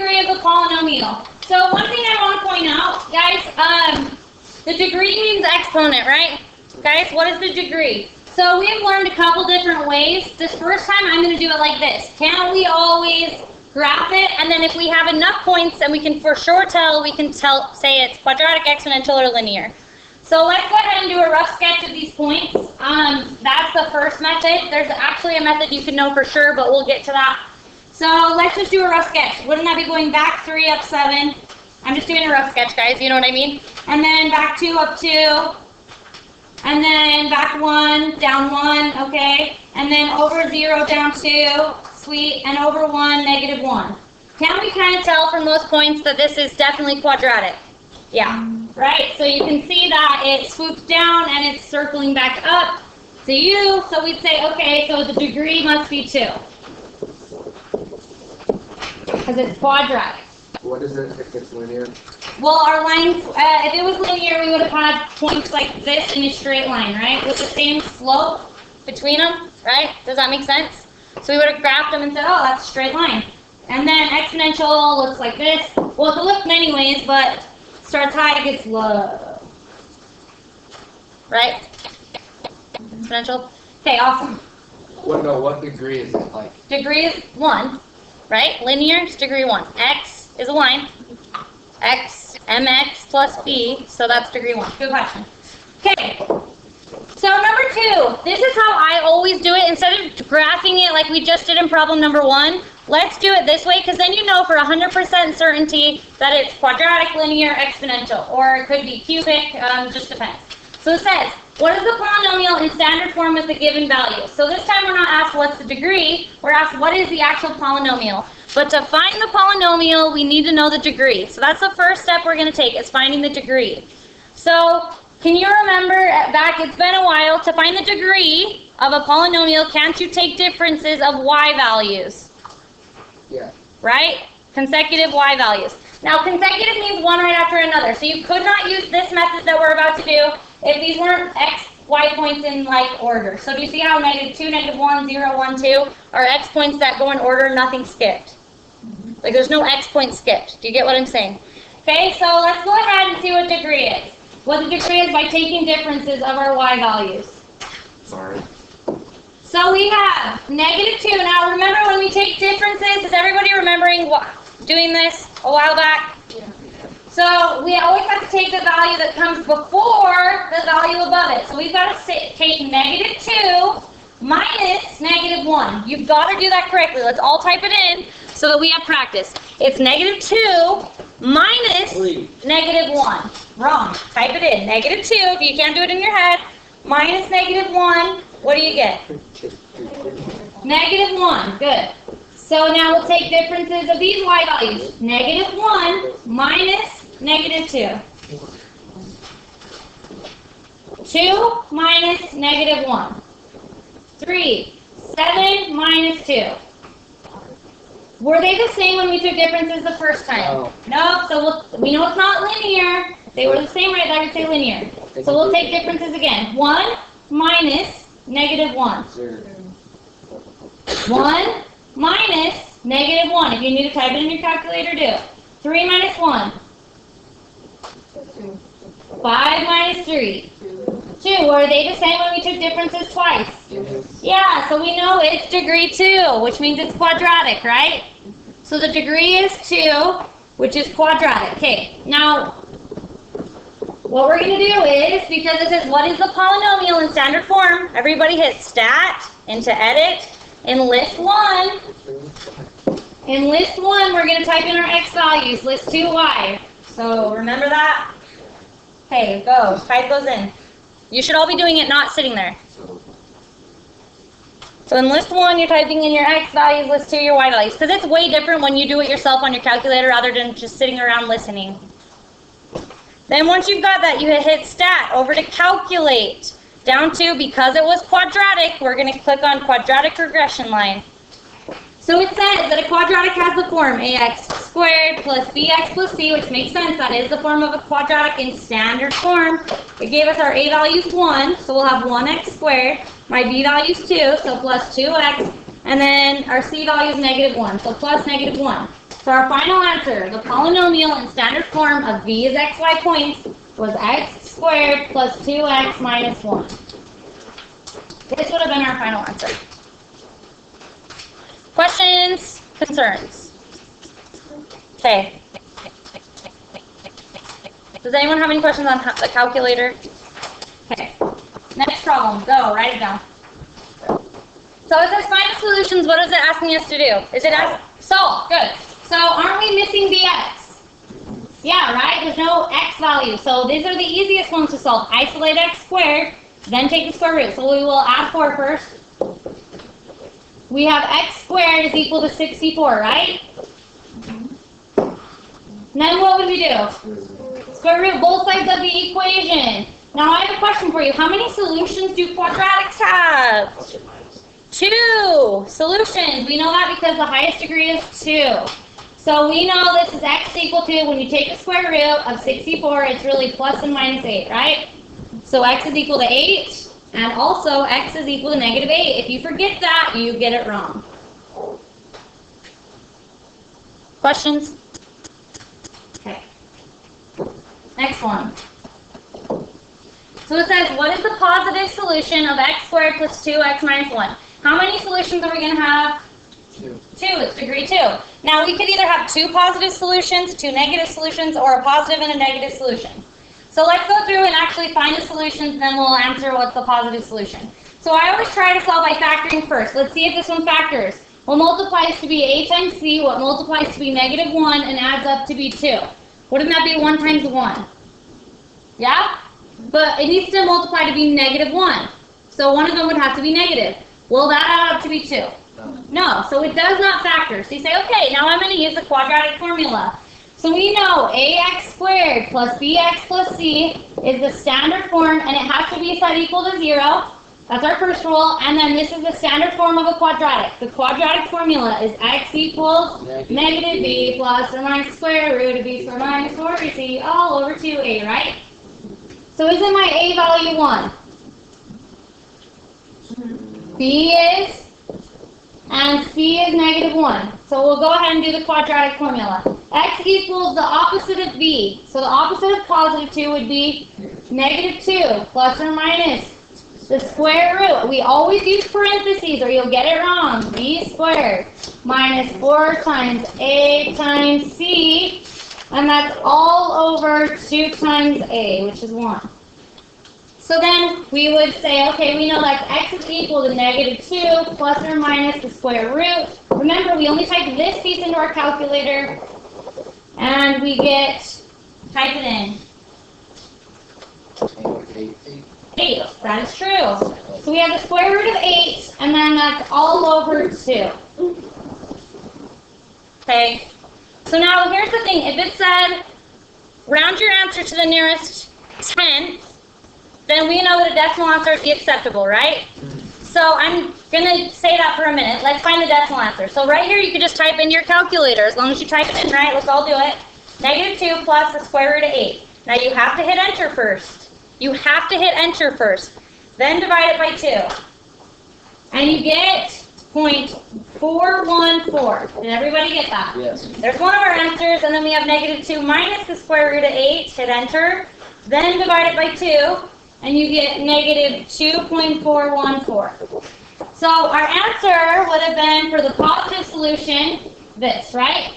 degree of the polynomial? So one thing I want to point out, guys, the degree means exponent, right? Guys, what is the degree? So we have learned a couple different ways. This first time I'm going to do it like this. Can't we always graph it? And then if we have enough points and we can for sure tell, we can say it's quadratic, exponential, or linear. So let's go ahead and do a rough sketch of these points. That's the first method. There's actually a method you can know for sure, but we'll get to that. So let's just do a rough sketch. Wouldn't that be going back 3, up 7? I'm just doing a rough sketch, guys. You know what I mean? And then back 2, up 2. And then back 1, down 1, okay? And then over 0, down 2, sweet, and over 1, negative 1. Can we kind of tell from those points that this is definitely quadratic? Yeah, right? So you can see that it swoops down and it's circling back up to you. So we'd say, okay, so the degree must be 2. Because it's quadratic. What is it if it's linear? Well, our lines, if it was linear, we would have had points like this in a straight line, right? With the same slope between them, right? Does that make sense? So we would have graphed them and said, oh, that's a straight line. And then exponential looks like this. Well, it could look many ways, but starts high, gets low. Right? Exponential. Okay, awesome. What degree is it like? Degree is 1, right? Linear is degree 1. X is a line. X, mx plus b, so that's degree 1. Good question. Okay, so number 2, this is how I always do it. Instead of graphing it like we just did in problem number 1, let's do it this way, because then you know for 100% certainty that it's quadratic, linear, exponential, or it could be cubic, just depends. So it says, what is the polynomial in standard form with the given value? So this time we're not asked what's the degree, we're asked what is the actual polynomial. But to find the polynomial, we need to know the degree. So that's the first step we're going to take, is finding the degree. So can you remember back, it's been a while, to find the degree of a polynomial, can't you take differences of y values? Yeah. Right? Consecutive y values. Now consecutive means one right after another. So you could not use this method that we're about to do if these weren't x, y points in like order. So do you see how negative 2, negative 1, 0, 1, 2 are x points that go in order, nothing skipped? Like there's no x point skipped. Do you get what I'm saying? Okay, so let's go ahead and see what degree is. What the degree is by taking differences of our y values. Sorry. So we have negative 2. Now remember when we take differences, is everybody remembering doing this a while back? Yeah. So we always have to take the value that comes before the value above it. So we've got to take negative 2 minus negative 1. You've got to do that correctly. Let's all type it in so that we have practice. It's negative 2 minus negative 1. Wrong. Type it in. Negative 2, if you can't do it in your head, minus negative 1. What do you get? Negative 1. Good. So now we'll take differences of these y values. Negative 1 minus negative 2. 2 minus negative 1. 3. 7 minus 2. Were they the same when we took differences the first time? No. So we know it's not linear. If they were the same, right? I would say linear. So we'll take differences again. 1 minus negative 1. 1 minus negative 1. If you need to type it in your calculator, do. 3 minus 1. 5 minus 3. 2. Were they the same when we took differences twice? Yeah, so we know it's degree 2, which means it's quadratic, right? So the degree is 2, which is quadratic. Okay, now what we're going to do is, because it says what is the polynomial in standard form, everybody hit stat, into edit, in list 1. In list 1, we're going to type in our x values, list 2, y. So remember that? Okay, go, type those in. You should all be doing it, not sitting there. So in list 1, you're typing in your x values, list 2, your y values. Because it's way different when you do it yourself on your calculator rather than just sitting around listening. Then once you've got that, you hit stat, over to calculate. Down to, because it was quadratic, we're going to click on quadratic regression line. So it says that a quadratic has the form ax squared plus bx plus c, which makes sense. That is the form of a quadratic in standard form. It gave us our a values 1, so we'll have 1x squared. My b value is 2, so plus 2x. And then our c value is negative 1, so plus negative 1. So our final answer, the polynomial in standard form of v is xy points was x squared plus 2x minus 1. This would have been our final answer. Questions? Concerns? Okay. Does anyone have any questions on the calculator? Okay. Next problem. Go. Write it down. So it says find the solutions. What is it asking us to do? Is it solve? Good. So aren't we missing the x? Yeah, right? There's no x value. So these are the easiest ones to solve. Isolate x squared, then take the square root. So we will add 4 first. We have x squared is equal to 64, right? Then what would we do? Square root both sides of the equation. Now I have a question for you. How many solutions do quadratics have? 2 solutions. We know that because the highest degree is 2. So we know this is x equal to, when you take the square root of 64, it's really plus and minus 8, right? So x is equal to 8, and also x is equal to negative 8. If you forget that, you get it wrong. Questions? Okay. Next one. So it says, what is the positive solution of x squared plus 2x minus 1? How many solutions are we going to have? 2. It's degree 2. Now we could either have 2 positive solutions, 2 negative solutions, or a positive and a negative solution. So let's go through and actually find the solutions, and then we'll answer what's the positive solution. So I always try to solve by factoring first. Let's see if this one factors. What multiplies to be a times c, what multiplies to be negative 1, and adds up to be 2. Wouldn't that be 1 times 1? Yeah? But it needs to multiply to be negative 1. So one of them would have to be negative. Will that add up to be 2? No, so it does not factor. So you say, okay, now I'm going to use the quadratic formula. So we know ax squared plus bx plus c is the standard form, and it has to be set equal to 0. That's our first rule. And then this is the standard form of a quadratic. The quadratic formula is x equals negative b plus or minus square root of b squared minus 4ac all over 2a, right? So isn't my a value 1? B is, and c is negative 1. So we'll go ahead and do the quadratic formula. X equals the opposite of b. So the opposite of positive 2 would be negative 2 plus or minus the square root. We always use parentheses or you'll get it wrong. B squared minus 4 times a times c. And that's all over 2 times a, which is 1. So then we would say, okay, we know that x is equal to negative 2 plus or minus the square root. Remember, we only type this piece into our calculator, and we get, type it in. 8. That is true. So we have the square root of 8, and then that's all over 2. Okay. So now here's the thing. If it said, round your answer to the nearest 10th, then we know that a decimal answer would be acceptable, right? So I'm going to say that for a minute. Let's find the decimal answer. So right here, you can just type in your calculator. As long as you type it in, right? Let's all do it. Negative 2 plus the square root of 8. Now you have to hit enter first. You have to hit enter first. Then divide it by 2. And you get 0.414. Did everybody get that? Yes. There's one of our answers, and then we have negative 2 minus the square root of 8. Hit enter. Then divide it by 2. And you get negative 2.414. So our answer would have been, for the positive solution, this, right?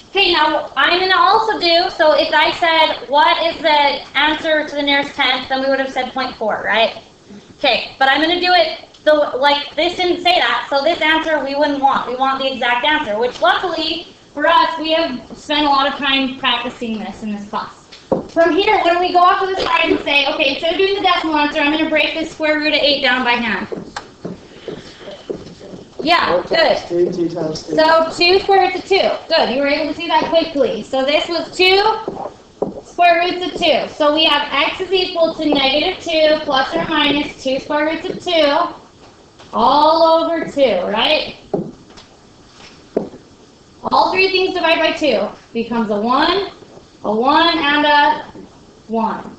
Okay, now I'm going to also do, so if I said, what is the answer to the nearest 10th, then we would have said 0.4, right? Okay, but I'm going to do it, so like this didn't say that, so this answer we wouldn't want. We want the exact answer, which luckily for us, we have spent a lot of time practicing this in this class. From here, when we go off to the side and say, okay, instead of doing the decimal answer, I'm going to break this square root of 8 down by hand. Yeah, good. 2 times 2. So 2 square roots of 2. Good, you were able to see that quickly. So this was 2 square roots of 2. So we have x is equal to negative 2 plus or minus 2 square roots of 2 all over 2, right? All three things divide by 2 becomes a 1, and a 1.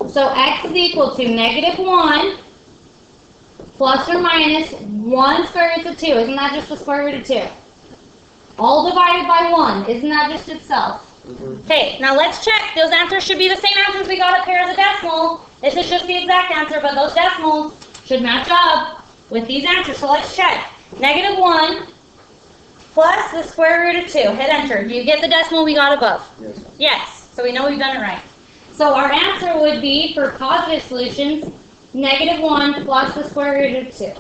So x is equal to negative 1 plus or minus 1 square root of 2. Isn't that just the square root of 2? all divided by 1. Isn't that just itself? Mhm. Okay, now let's check. Those answers should be the same answers we got up here as a decimal. This is just the exact answer, but those decimals should match up with these answers. So let's check. -1 plus the square root of 2. Hit enter. Do you get the decimal we got above? Yes. Yes. So we know we've done it right. So our answer would be, for positive solutions, -1 plus the square root of 2.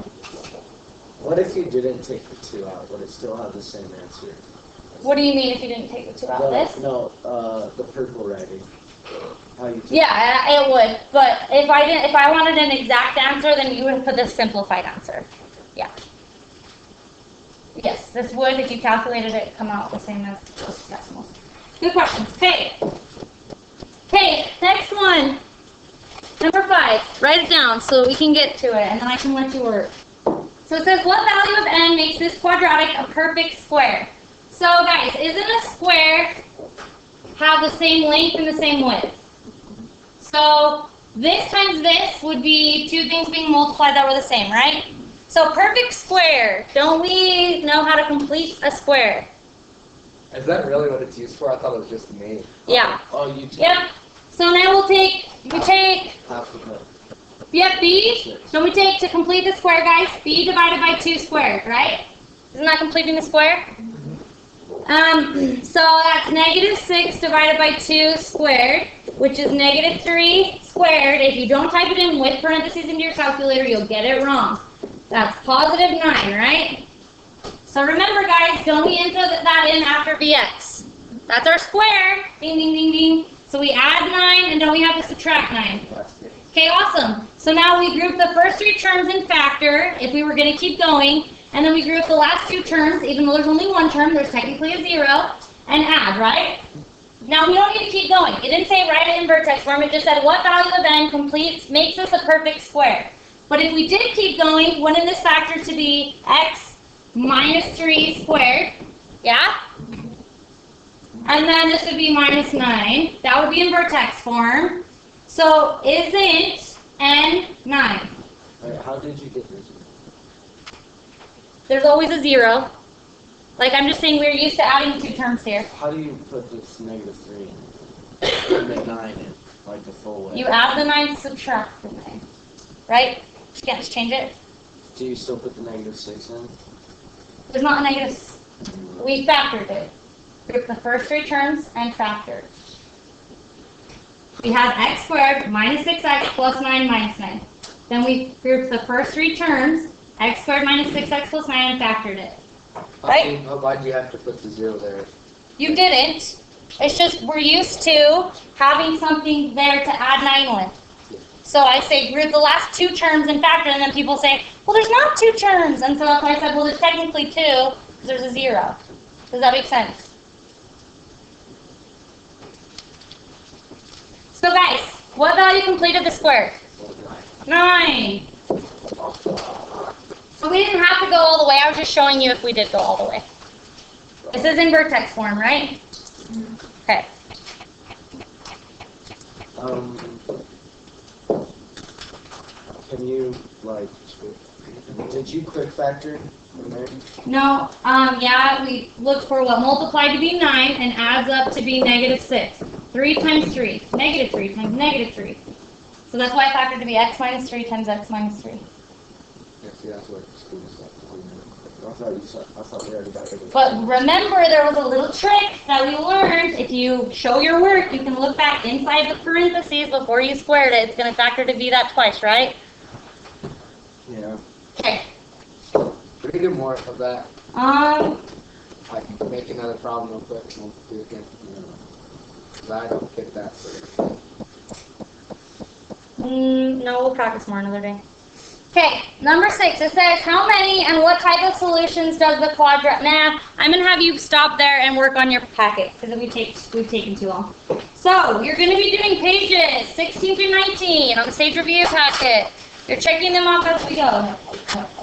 What if you didn't take the 2 out? Would it still have the same answer? What do you mean if you didn't take the 2 out of this? No, the purple writing. How you take Yeah, it would. But if I wanted an exact answer, then you would put the simplified answer. Yeah. Yes, this would, if you calculated it, come out the same as decimals. Good questions. Okay. Okay, next one. Number 5. Write it down so we can get to it, and then I can let you work. So it says, what value of n makes this quadratic a perfect square? So guys, isn't a square have the same length and the same width? So this times this would be two things being multiplied that were the same, right? So perfect square, don't we know how to complete a square? Is that really what it's used for? I thought it was just a name. Yeah. Oh, you take Yep. So now we take, half of it. yep, b. So we take, to complete the square, guys, b divided by 2 squared, right? Isn't that completing the square? So that's -6 divided by 2 squared, which is -3 squared. If you don't type it in with parentheses into your calculator, you'll get it wrong. That's +9, right? So remember, guys, don't we enter that in after VX? That's our square. Ding, ding, ding, ding. So we add 9, and don't we have to subtract 9? Okay, awesome. So now we group the first 3 terms in factor, if we were going to keep going, and then we group the last 2 terms, even though there's only 1 term, there's technically a 0, and add, right? Now we don't need to keep going. It didn't say write it in vertex form, it just said what value of n makes this a perfect square. But if we did keep going, wouldn't this factor to be x minus 3 squared? Yeah? And then this would be -9. That would be in vertex form. So isn't n 9? Alright, how did you get this? There's always a 0. Like, I'm just saying we're used to adding 2 terms here. How do you put this -3 in? And the 9 in, like the full way? You add the 9, subtract the 9. Right? You can't just change it. Do you still put the -6 in? There's not a negative. We factored it. Group the first 3 terms and factor. We have x squared minus 6x plus 9 minus 9. Then we grouped the first 3 terms, x squared minus 6x plus 9, and factored it. Right? Why'd you have to put the 0 there? You didn't. It's just we're used to having something there to add 9 with. So I say group the last 2 terms and factor, and then people say, well, there's not 2 terms. And so that's why I said, well, there's technically 2, because there's a 0. Does that make sense? So guys, what value completed the square? 9. So we didn't have to go all the way. I was just showing you if we did go all the way. This is in vertex form, right? Okay. Can you, like, did you quick factor in there? No, yeah, we looked for what multiplied to be 9 and adds up to be -6. 3 times 3, -3 times -3. So that's why I factored to be x minus 3 times x minus 3. Yeah, see, that's what school is like. I thought we already got rid of it. But remember, there was a little trick that we learned. If you show your work, you can look back inside the parentheses before you squared it. It's going to factor to be that twice, right? Yeah. Okay. Can we do more of that? Like, make another problem real quick and we'll do it again. Because I don't get that sort of thing. No, we'll practice more another day. Okay, number 6. It says, how many and what type of solutions does the quadratic... Nah, I'm going to have you stop there and work on your packet, because we've taken too long. So, you're going to be doing pages 16 through 19 on the Sage Review packet. You're checking them off as we go.